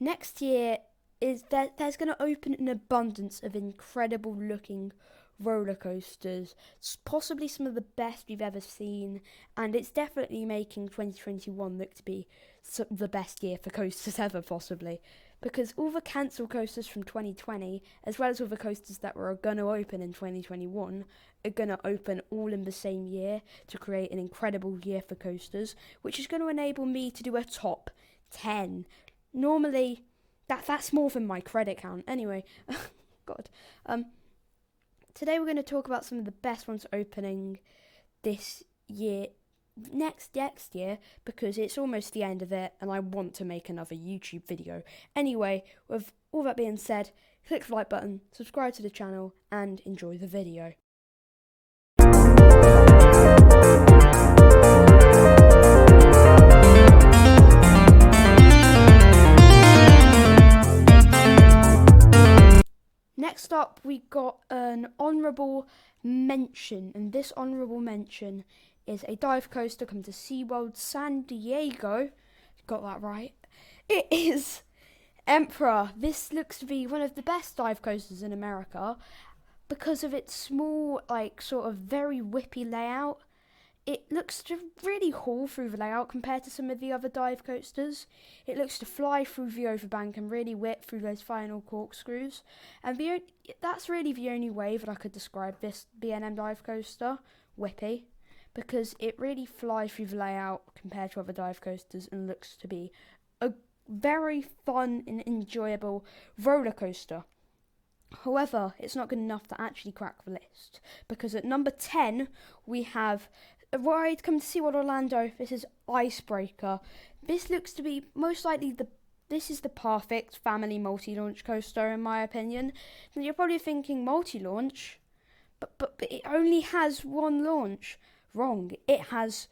Next year there's going to open an abundance of incredible looking roller coasters, possibly some of the best we've ever seen, and it's definitely making 2021 look to be the best year for coasters ever, possibly. Because all the cancelled coasters from 2020, as well as all the coasters that were going to open in 2021, are going to open all in the same year to create an incredible year for coasters, which is going to enable me to do a top 10. Normally, that's more than my credit count. Anyway, God. Today we're going to talk about some of the best ones opening this year, next year, because it's almost the end of it and I want to make another YouTube video. Anyway, with all that being said, click the like button, subscribe to the channel, and enjoy the video. Next up, we got an honourable mention, and this honourable mention is a dive coaster coming to SeaWorld San Diego. Got that right. It is Emperor. This looks to be one of the best dive coasters in America because of its small, sort of very whippy layout. It looks to really haul through the layout compared to some of the other dive coasters. It looks to fly through the overbank and really whip through those final corkscrews. And that's really the only way that I could describe this B&M dive coaster, whippy, because it really flies through the layout compared to other dive coasters and looks to be a very fun and enjoyable roller coaster. However, it's not good enough to actually crack the list, because at number 10 we have a ride coming to SeaWorld Orlando. This is Icebreaker. This looks to be most likely this is the perfect family multi-launch coaster in my opinion. And you're probably thinking multi-launch, but it only has one launch. Wrong. It has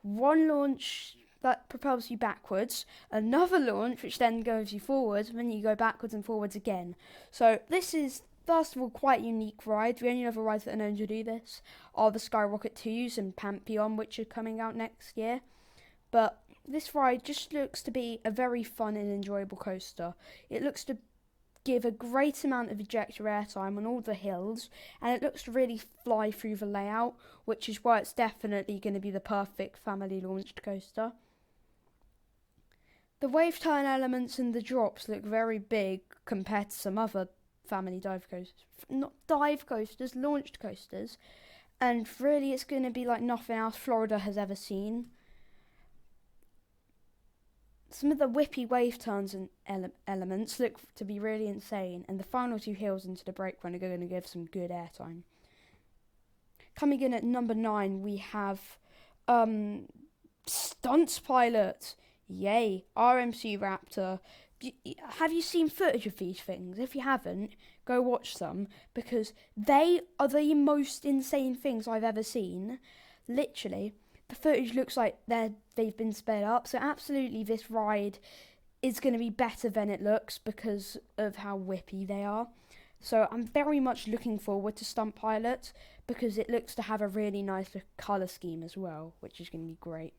one launch that propels you backwards, another launch which then goes you forwards, and then you go backwards and forwards again. So this is, first of all, quite a unique ride. The only other rides that are known to do this are the Skyrocket 2s and Pantheon, which are coming out next year. But this ride just looks to be a very fun and enjoyable coaster. It looks to give a great amount of ejector airtime on all the hills, and it looks to really fly through the layout, which is why it's definitely going to be the perfect family launched coaster. The wave turn elements and the drops look very big compared to some other family dive coasters. Not dive coasters, launched coasters. And really it's going to be like nothing else Florida has ever seen. Some of the whippy wave turns and elements look to be really insane, and the final two hills into the brake run are going to give some good airtime. Coming in at number 9, we have Stunts Pilot. Yay, RMC Raptor. Have you seen footage of these things? If you haven't, go watch some, because they are the most insane things I've ever seen. Literally, the footage looks like they've been sped up, so absolutely this ride is going to be better than it looks because of how whippy they are. So I'm very much looking forward to Stunt Pilot, because it looks to have a really nice colour scheme as well, which is going to be great.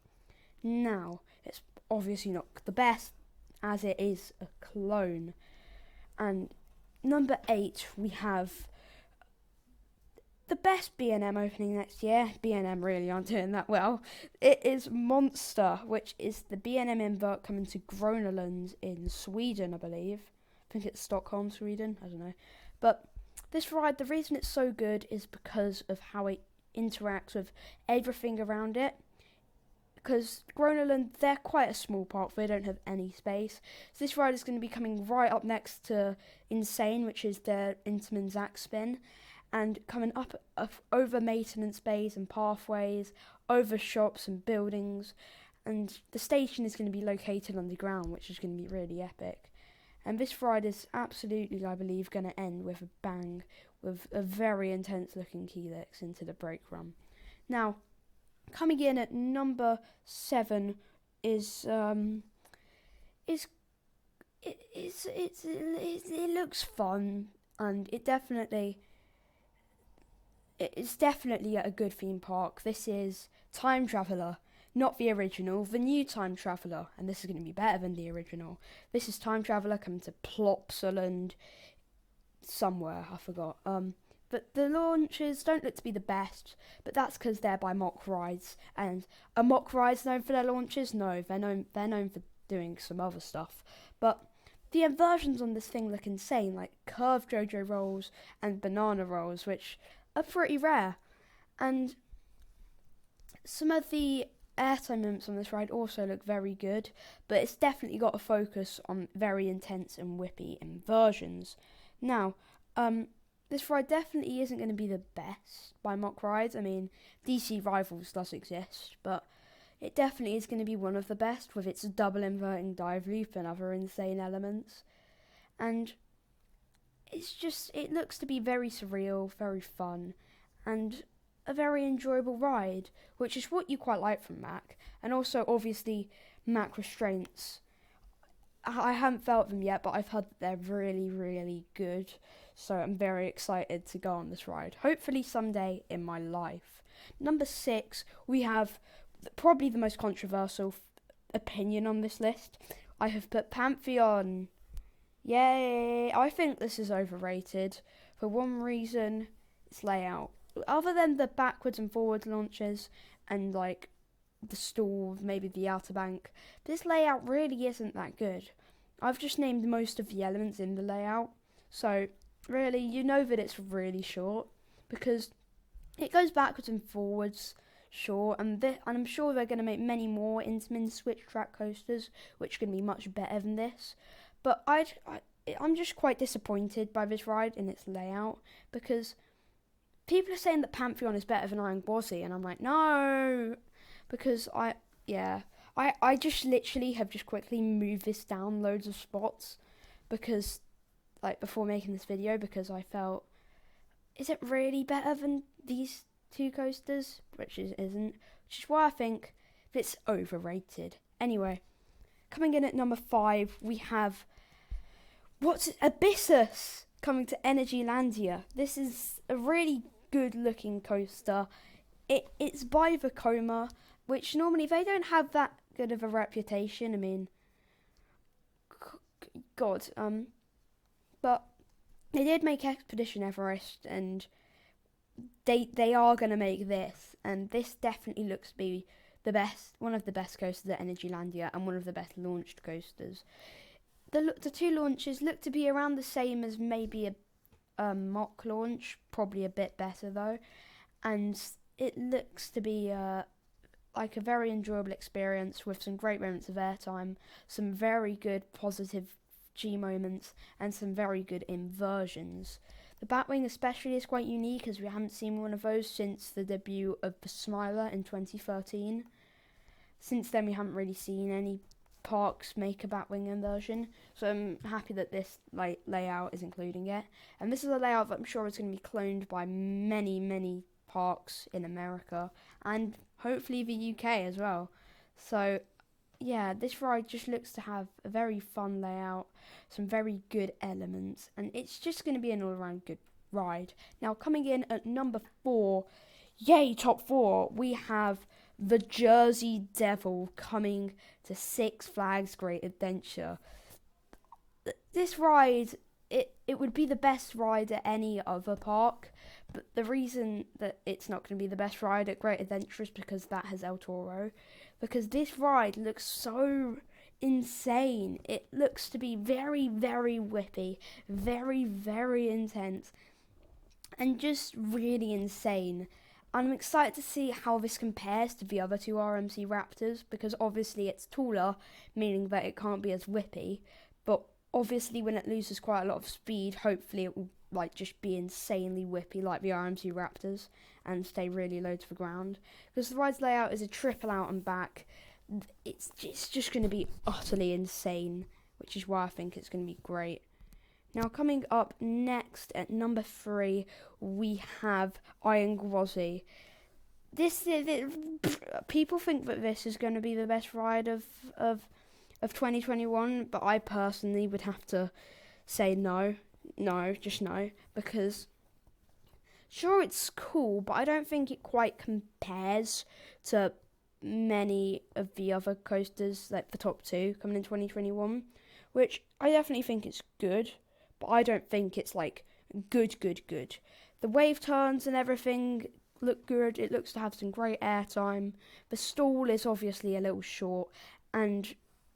Now, it's obviously not the best, as it is a clone. And number 8, we have the best B&M opening next year. B&M really aren't doing that well. It is Monster, which is the B&M invert coming to Gronaland in Sweden, I believe. I think it's Stockholm, Sweden. I don't know. But this ride, the reason it's so good is because of how it interacts with everything around it. Because Gronaland, they're quite a small park, they don't have any space. So this ride is going to be coming right up next to Insane, which is their Intamin Zack spin, and coming up over maintenance bays and pathways, over shops and buildings, and the station is going to be located underground, which is going to be really epic. And this ride is absolutely, I believe, going to end with a bang, with a very intense looking helix into the brake run. Now, coming in at number 7 it looks fun, and it's definitely a good theme park. This is Time Traveller. not the original, the new Time Traveller, and this is going to be better than the original. This is Time Traveller coming to Plopsaland somewhere, I forgot. But the launches don't look to be the best, but that's because they're by Mock Rides. And are Mock Rides known for their launches? No, they're known for doing some other stuff. But the inversions on this thing look insane, like curved JoJo rolls and banana rolls, which are pretty rare. And some of the airtime moments on this ride also look very good, but it's definitely got a focus on very intense and whippy inversions. Now, this ride definitely isn't going to be the best by Mock Rides. I mean, DC Rivals does exist, but it definitely is going to be one of the best with its double inverting dive loop and other insane elements. And it looks to be very surreal, very fun, and a very enjoyable ride, which is what you quite like from Mack. And also, obviously, Mack restraints. I haven't felt them yet, but I've heard that they're really, really good. So I'm very excited to go on this ride. Hopefully someday in my life. Number 6, we have probably the most controversial opinion on this list. I have put Pantheon. Yay! I think this is overrated for one reason: its layout. Other than the backwards and forwards launches and like the stall, maybe the outer bank, this layout really isn't that good. I've just named most of the elements in the layout, so really you know that it's really short because it goes backwards and forwards, sure, and I'm sure they're going to make many more Intamin switch track coasters, which are going to be much better than this. But I'm just quite disappointed by this ride in its layout because people are saying that Pantheon is better than Iron Gwazi, and I'm like, no, because I just literally have just quickly moved this down loads of spots because, like, before making this video, because I felt, is it really better than these two coasters? Which it isn't, which is why I think it's overrated. Anyway, coming in at number 5, we have Abyssus coming to Energylandia. This is a really good looking coaster. It's by Vekoma, which normally they don't have that good of a reputation. I mean, God, but they did make Expedition Everest, and they are gonna make this, and this definitely looks to be the best, one of the best coasters at Energylandia, and one of the best launched coasters. The two launches look to be around the same as maybe a mock launch, probably a bit better though, and it looks to be like a very enjoyable experience with some great moments of airtime, some very good positive G moments, and some very good inversions. The Batwing especially is quite unique, as we haven't seen one of those since the debut of the Smiler in 2013. Since then we haven't really seen any parks make a Batwing inversion, so I'm happy that this layout is including it. And this is a layout that I'm sure is going to be cloned by many parks in America and hopefully the UK as well. So yeah, this ride just looks to have a very fun layout, some very good elements, and it's just going to be an all-around good ride. Now, coming in at number 4, yay, top 4, we have the Jersey Devil coming to Six Flags Great Adventure. This ride, it would be the best ride at any other park, but the reason that it's not going to be the best ride at Great Adventure is because that has El Toro. Because this ride looks so insane. It looks to be very whippy, very intense, and just really insane. I'm excited to see how this compares to the other two RMC Raptors, because obviously it's taller, meaning that it can't be as whippy, but obviously when it loses quite a lot of speed, hopefully it will just be insanely whippy like the RMC Raptors and stay really low to the ground. Because the ride's layout is a triple out and back, it's just going to be utterly insane, which is why I think it's going to be great. Now, coming up next at number 3, we have Iron Gwazi. People think that this is going to be the best ride of 2021, but I personally would have to say no, because sure, it's cool, but I don't think it quite compares to many of the other coasters, like the top two, coming in 2021, which I definitely think it's good, but I don't think it's like good. The wave turns and everything look good. It looks to have some great airtime. The stall is obviously a little short, and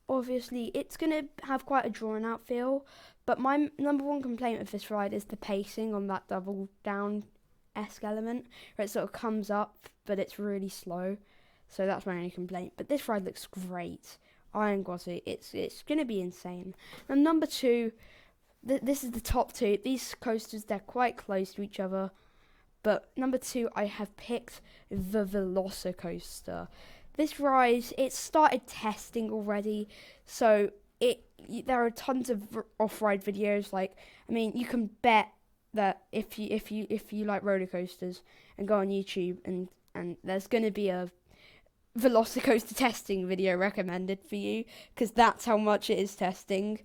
obviously it's going to have quite a drawn out feel, but my number one complaint with this ride is the pacing on that double down-esque element, where it sort of comes up, but it's really slow. So that's my only complaint. But this ride looks great. Iron Gwazi, it's going to be insane. And number two, this is the top two. These coasters, they're quite close to each other. But number two, I have picked the Velocicoaster. This ride, it started testing already, so there are tons of off-ride videos. Like, I mean, you can bet that if you like roller coasters and go on YouTube, and there's going to be a Velocicoaster testing video recommended for you, because that's how much it is testing.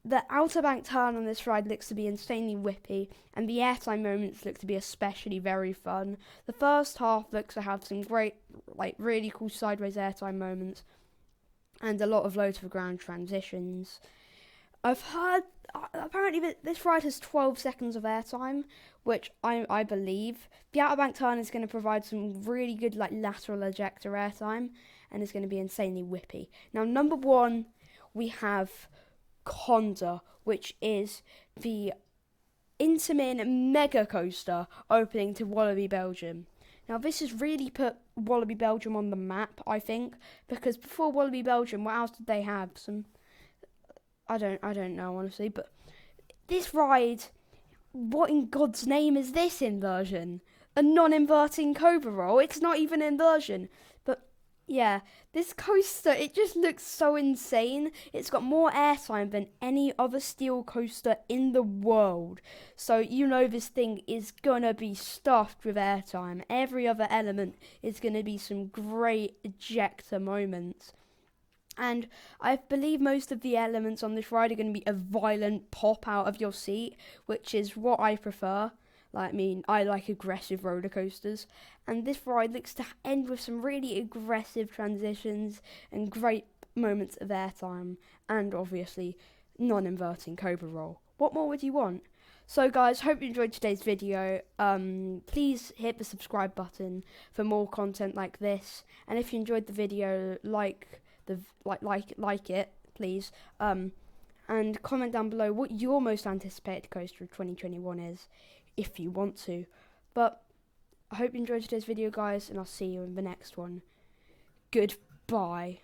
The Outer Bank turn on this ride looks to be insanely whippy, and the airtime moments look to be especially very fun. The first half looks to have some great, like, really cool sideways airtime moments, and a lot of low to the ground transitions. I've heard, apparently this ride has 12 seconds of airtime, which I believe. The Outer Bank turn is going to provide some really good, like, lateral ejector airtime, and it's going to be insanely whippy. Now, number one, we have Conda, which is the Intamin Mega Coaster opening to Walibi Belgium. Now, this has really put Walibi Belgium on the map, I think, because before Walibi Belgium, what else did they have? I don't know, honestly, but this ride, what in God's name is this inversion? A non-inverting Cobra Roll? It's not even an inversion. But yeah, this coaster, it just looks so insane. It's got more airtime than any other steel coaster in the world. So you know this thing is gonna be stuffed with airtime. Every other element is gonna be some great ejector moments. And I believe most of the elements on this ride are going to be a violent pop out of your seat, which is what I prefer. Like, I mean, I like aggressive roller coasters, and this ride looks to end with some really aggressive transitions and great moments of airtime, and obviously non-inverting Cobra Roll. What more would you want? So guys, hope you enjoyed today's video. Please hit the subscribe button for more content like this, and if you enjoyed the video, like it, please. And comment down below what your most anticipated coaster of 2021 is, if you want to. But I hope you enjoyed today's video, guys, and I'll see you in the next one. Goodbye.